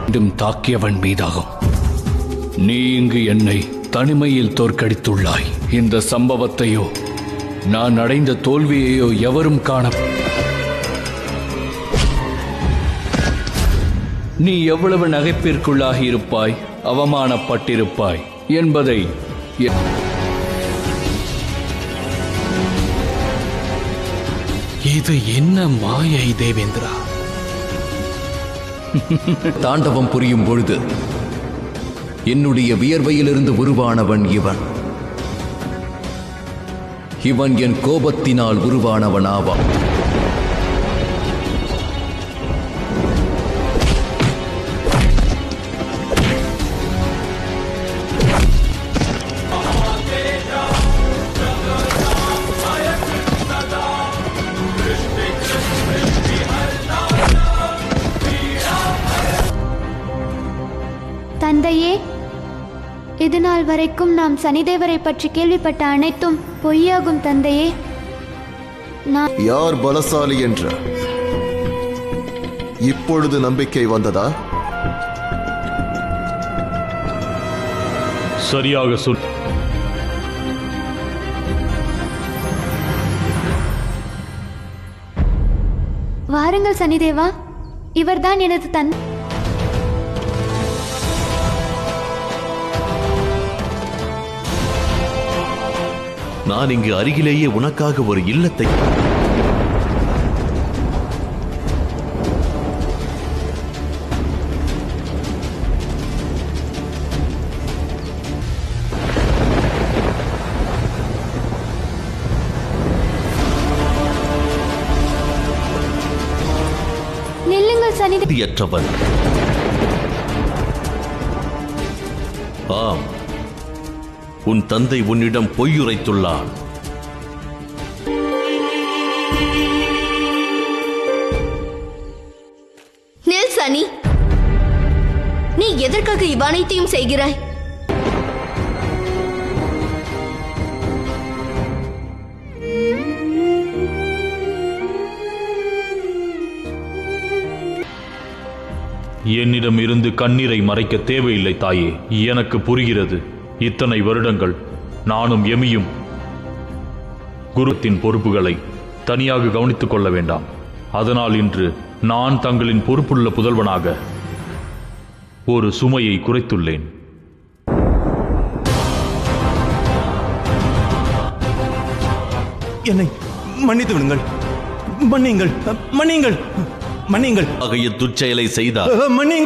மீண்டும் தாக்கியவன் மீதாகும். நீ இங்கு என்னை தனிமையில் தோற்கடித்துள்ளாய். இந்த சம்பவத்தையோ நான் அடைந்த தோல்வியையோ எவரும் காண. நீ எவ்வளவு நகைப்பிற்குள்ளாகி இருப்பாய், அவமானப்பட்டிருப்பாய் என்பதை இது என்ன மாயை தேவேந்திரா? தாண்டவம் புரியும் பொழுது என்னுடைய வியர்வையிலிருந்து உருவானவன் இவன். இவன் என் கோபத்தினால் உருவானவன் ஆவான். தந்தையே, இதுநாள் வரைக்கும் நாம் சனிதேவரை பற்றி கேள்விப்பட்ட அனைத்தும் பொய்யாகும் தந்தையே. யார் பலசாலி என்ற இப்பொழுது நம்பிக்கை வந்ததா? சரியாக சொல். வாருங்கள் சனிதேவா, இவர்தான் எனது தந்தை. நான் இங்கு அருகிலேயே உனக்காக ஒரு இல்லத்தை. நில்லுங்கள் சனிதேவன். ஆம், உன் தந்தை உன்னிடம் பொய்யுரைத்துள்ளான். நில் சனி, நீ எதற்காக இவ்வனைத்தையும் செய்கிறாய்? என்னிடம் இருந்து கண்ணீரை மறைக்க தேவையில்லை தாயே. எனக்கு புரிகிறது. இத்தனை வருடங்கள் நானும் எமியும் குருத்தின் பொறுப்புகளை தனியாக கவனித்துக் கொள்ள வேண்டாம். அதனால் இன்று நான் தங்களின் பொறுப்புள்ள புதல்வனாக ஒரு சுமையை குறைத்துள்ளேன். என்னை மன்னித்து விடுங்கள். மன்னியுங்கள், மன்னியுங்கள், மன்னியுங்கள். துச்செயலை செய்தார். மன்னியுங்கள்.